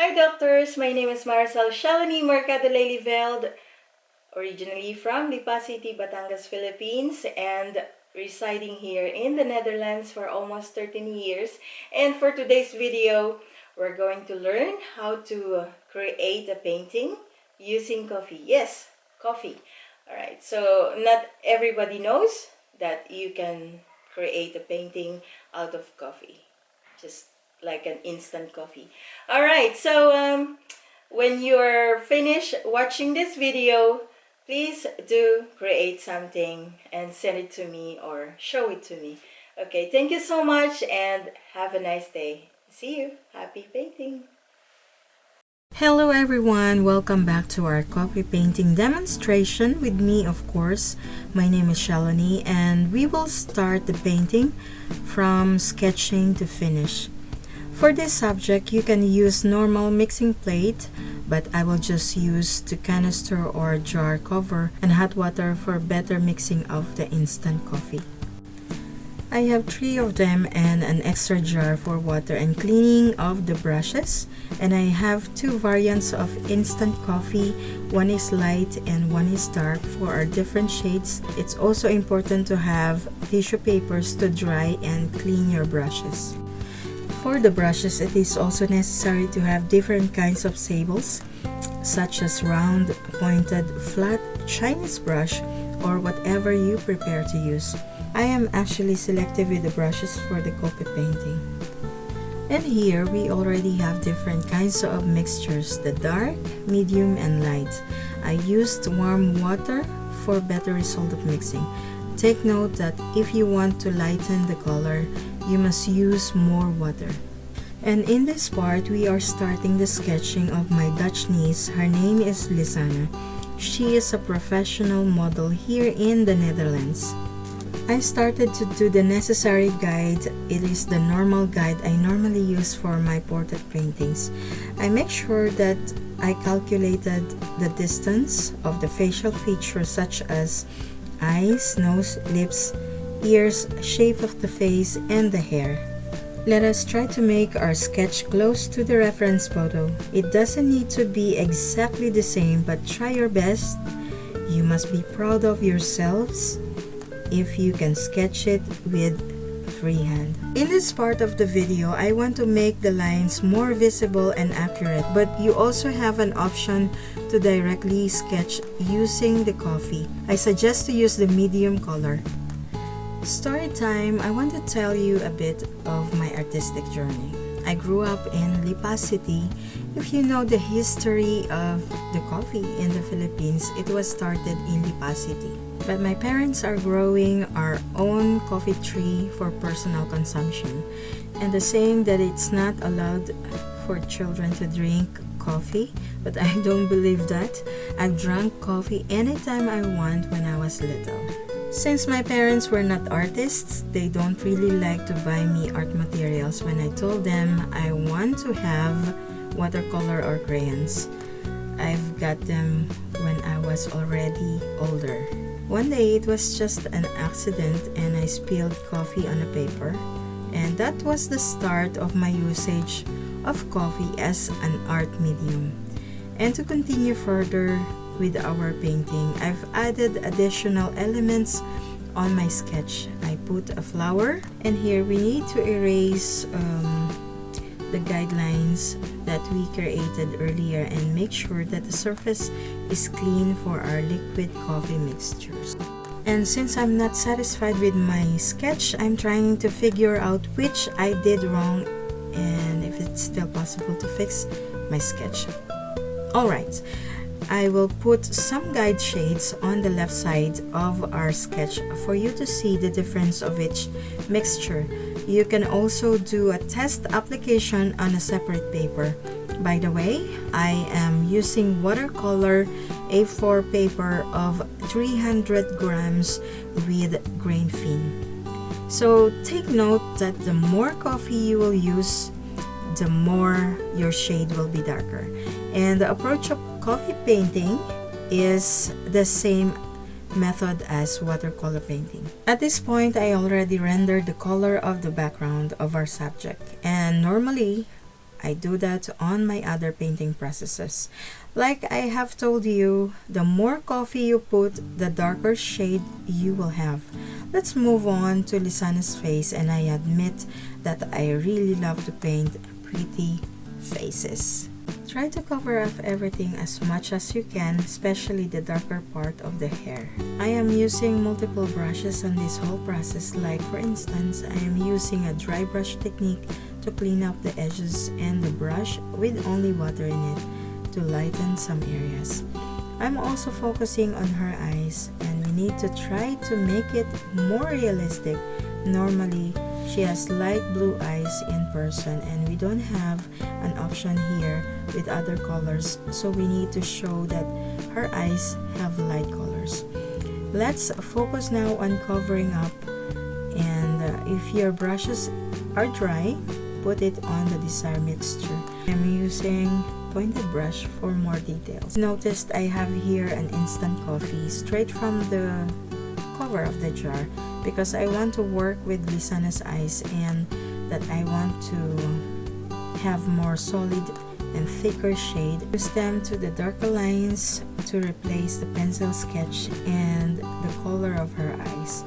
Hi doctors, my name is Maricel Shalini Mercado Lelyveld, originally from Lipa City, Batangas, Philippines, and residing here in the Netherlands for almost 13 years. And for today's video, we're going to learn how to create a painting using coffee. Yes, coffee. Alright, so not everybody knows that you can create a painting out of coffee. Just like an instant coffee. Alright, so when you're finished watching this video, please do create something and send it to me or show it to me. Okay, thank you so much and have a nice day. See you. Happy painting. Hello everyone, welcome back to our coffee painting demonstration with me, of course. My name is Shalini and we will start the painting from sketching to finish. For this subject, you can use normal mixing plate, but I will just use the canister or jar cover and hot water for better mixing of the instant coffee. I have 3 of them and an extra jar for water and cleaning of the brushes. And I have 2 variants of instant coffee. One is light and one is dark for our different shades. It's also important to have tissue papers to dry and clean your brushes. For the brushes, it is also necessary to have different kinds of sables, such as round, pointed, flat, Chinese brush, or whatever you prepare to use. I am actually selective with the brushes for the coffee painting. And here we already have different kinds of mixtures, the dark, medium, and light. I used warm water for better result of mixing. Take note that if you want to lighten the color, you must use more water. And in this part, we are starting the sketching of my Dutch niece. Her name is Lisana. She is a professional model here in the Netherlands. I started to do the necessary guide. It is the normal guide I normally use for my portrait paintings. I make sure that I calculated the distance of the facial features such as eyes, nose, lips, ears, shape of the face, and the hair. Let us try to make our sketch close to the reference photo. It doesn't need to be exactly the same, but try your best. You must be proud of yourselves if you can sketch it with freehand. In this part of the video, I want to make the lines more visible and accurate, but you also have an option to directly sketch using the coffee. I suggest to use the medium color. Story time, I want to tell you a bit of my artistic journey. I grew up in Lipa City. If you know the history of the coffee in the Philippines, it was started in Lipa City. But my parents are growing our own coffee tree for personal consumption. And the saying that it's not allowed for children to drink coffee, but I don't believe that. I've drank coffee anytime I want when I was little. Since my parents were not artists, they don't really like to buy me art materials when I told them I want to have watercolor or crayons. I've got them when I was already older. One day it was just an accident and I spilled coffee on a paper, and that was the start of my usage of coffee as an art medium. And to continue further with our painting, I've added additional elements on my sketch. I put a flower, and here we need to erase the guidelines that we created earlier and make sure that the surface is clean for our liquid coffee mixtures. And since I'm not satisfied with my sketch, I'm trying to figure out which I did wrong and if it's still possible to fix my sketch. Alright, I will put some guide shades on the left side of our sketch for you to see the difference of each mixture. You can also do a test application on a separate paper. By the way, I am using watercolor A4 paper of 300 grams with grain fin. So take note that the more coffee you will use, the more your shade will be darker. And the approach of coffee painting is the same method as watercolor painting. At this point, I already rendered the color of the background of our subject, and normally I do that on my other painting processes. Like I have told you, the more coffee you put, the darker shade you will have. Let's move on to Lisana's face, and I admit that I really love to paint pretty faces. Try to cover up everything as much as you can, especially the darker part of the hair. I am using multiple brushes on this whole process. Like for instance, I am using a dry brush technique to clean up the edges and the brush with only water in it to lighten some areas. I'm also focusing on her eyes, and we need to try to make it more realistic. Normally, she has light blue eyes in person, and we don't have an option here with other colors, so we need to show that her eyes have light colors. Let's focus now on covering up, and if your brushes are dry, put it on the desired mixture. I'm using pointed brush for more details. Noticed I have here an instant coffee straight from the cover of the jar because I want to work with Lisana's eyes, and that I want to have more solid and thicker shade. Use them to the darker lines to replace the pencil sketch and the color of her eyes,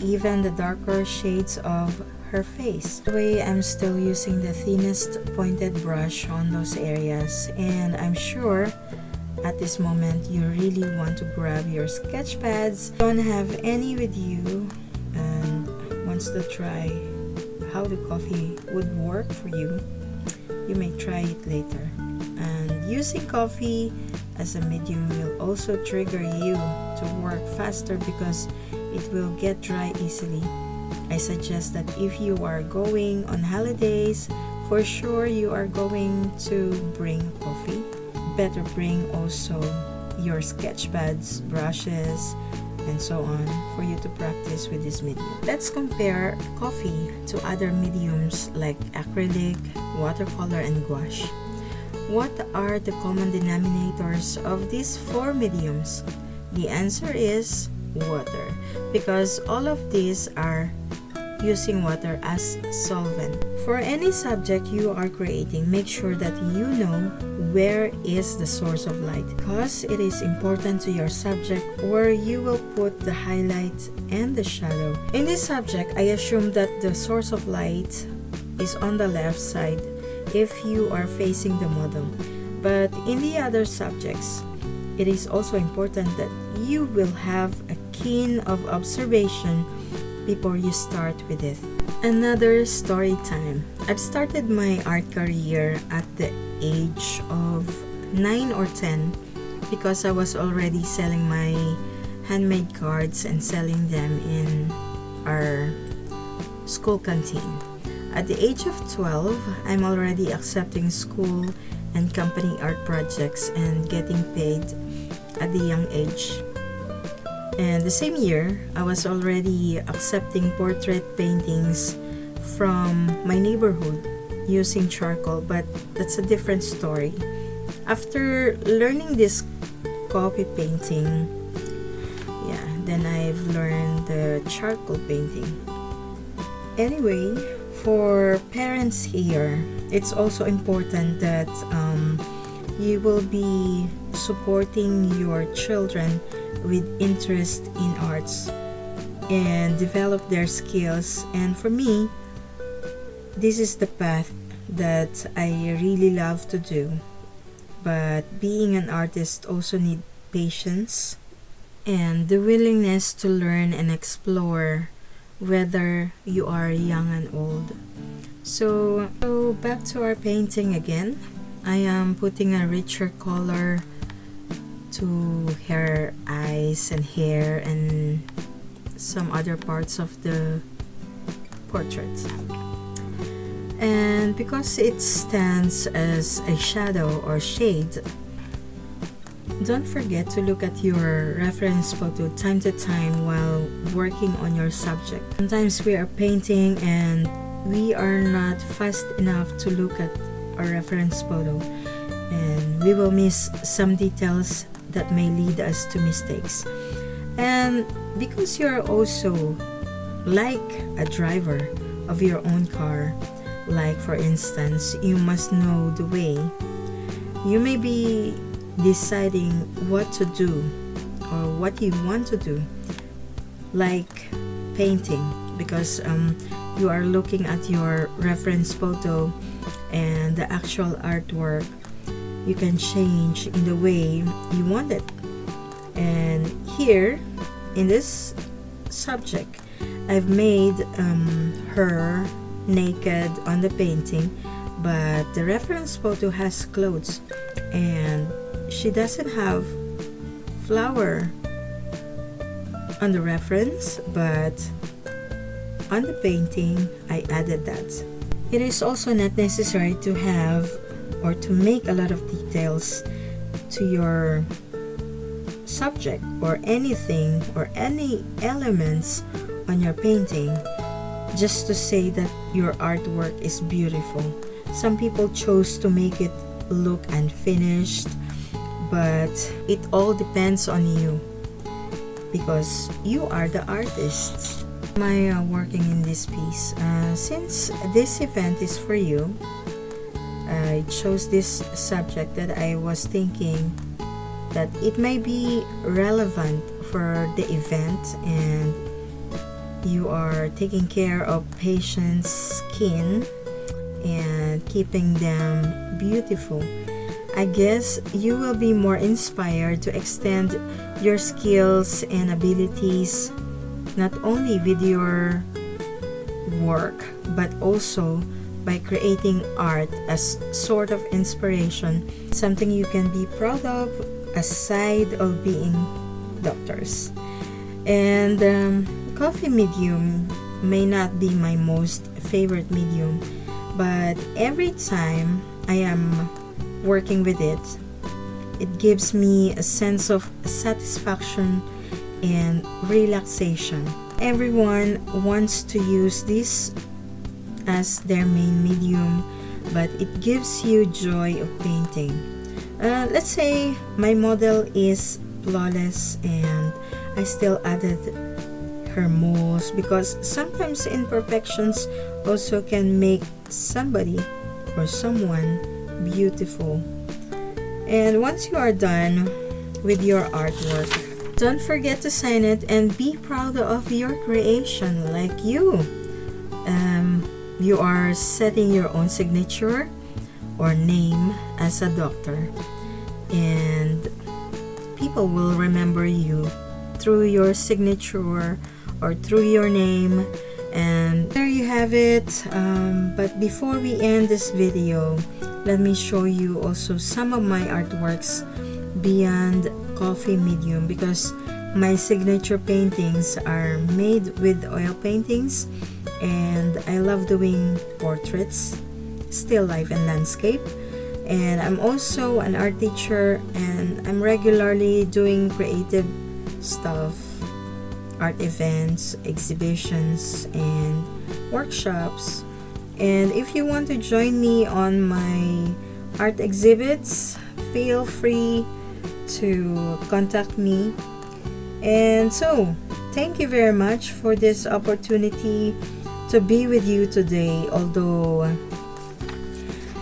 even the darker shades of her face. The way I'm still using the thinnest pointed brush on those areas, and I'm sure at this moment you really want to grab your sketch pads. Don't have any with you and wants to try how the coffee would work for you, you may try it later. And using coffee as a medium will also trigger you to work faster because it will get dry easily. I suggest that if you are going on holidays, for sure you are going to bring coffee. Better bring also your sketch pads, brushes, and so on for you to practice with this medium. Let's compare coffee to other mediums like acrylic, watercolor, and gouache. What are the common denominators of these four mediums? The answer is water, because all of these are using water as solvent. For any subject you are creating, make sure that you know where is the source of light, because it is important to your subject where you will put the highlight and the shadow. In this subject, I assume that the source of light is on the left side if you are facing the model. But in the other subjects, it is also important that you will have a keen of observation before you start with it. Another story time. I've started my art career at the age of 9 or 10 because I was already selling my handmade cards and selling them in our school canteen. At the age of 12, I'm already accepting school and company art projects and getting paid at the young age. And the same year, I was already accepting portrait paintings from my neighborhood using charcoal, but that's a different story. After learning this copy painting, then I've learned the charcoal painting. Anyway, for parents here, it's also important that you will be supporting your children with interest in arts and develop their skills. And for me, this is the path that I really love to do. But being an artist also needs patience and the willingness to learn and explore, whether you are young and old. So back to our painting again. I am putting a richer color to her eyes and hair and some other parts of the portrait. And because it stands as a shadow or shade, don't forget to look at your reference photo time to time while working on your subject. Sometimes we are painting and we are not fast enough to look at our reference photo, and we will miss some details that may lead us to mistakes. And because you're also like a driver of your own car, Like for instance, you must know the way. You may be deciding what to do or what you want to do, like painting, because you are looking at your reference photo and the actual artwork. You can change in the way you want it. And here in this subject, I've made her naked on the painting, but the reference photo has clothes and she doesn't have flower on the reference, but on the painting I added that. It is also not necessary to have or to make a lot of details to your subject or anything or any elements on your painting just to say that your artwork is beautiful. Some people chose to make it look unfinished, but it all depends on you because you are the artist. Am I working in this piece? Since this event is for you, I chose this subject that I was thinking that it may be relevant for the event, and you are taking care of patients' skin and keeping them beautiful. I guess you will be more inspired to extend your skills and abilities not only with your work but also by creating art as sort of inspiration, something you can be proud of aside of being doctors. And coffee medium may not be my most favorite medium, but every time I am working with it, it gives me a sense of satisfaction and relaxation. Everyone wants to use this as their main medium, but it gives you joy of painting. Let's say my model is flawless and I still added her moles because sometimes imperfections also can make somebody or someone beautiful. And once you are done with your artwork, don't forget to sign it and be proud of your creation like you. You are setting your own signature or name as a doctor, and people will remember you through your signature or through your name. And there you have it. But before we end this video, let me show you also some of my artworks beyond coffee medium, because my signature paintings are made with oil paintings, and I love doing portraits, still life, and landscape. And I'm also an art teacher, and I'm regularly doing creative stuff, art events, exhibitions, and workshops. And if you want to join me on my art exhibits, feel free to contact me. And so, thank you very much for this opportunity to be with you today, although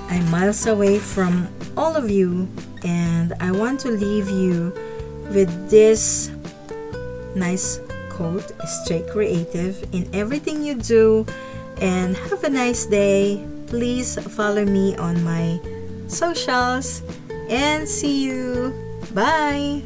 I'm miles away from all of you, and I want to leave you with this nice quote: stay creative in everything you do, and have a nice day. Please follow me on my socials, and see you. Bye.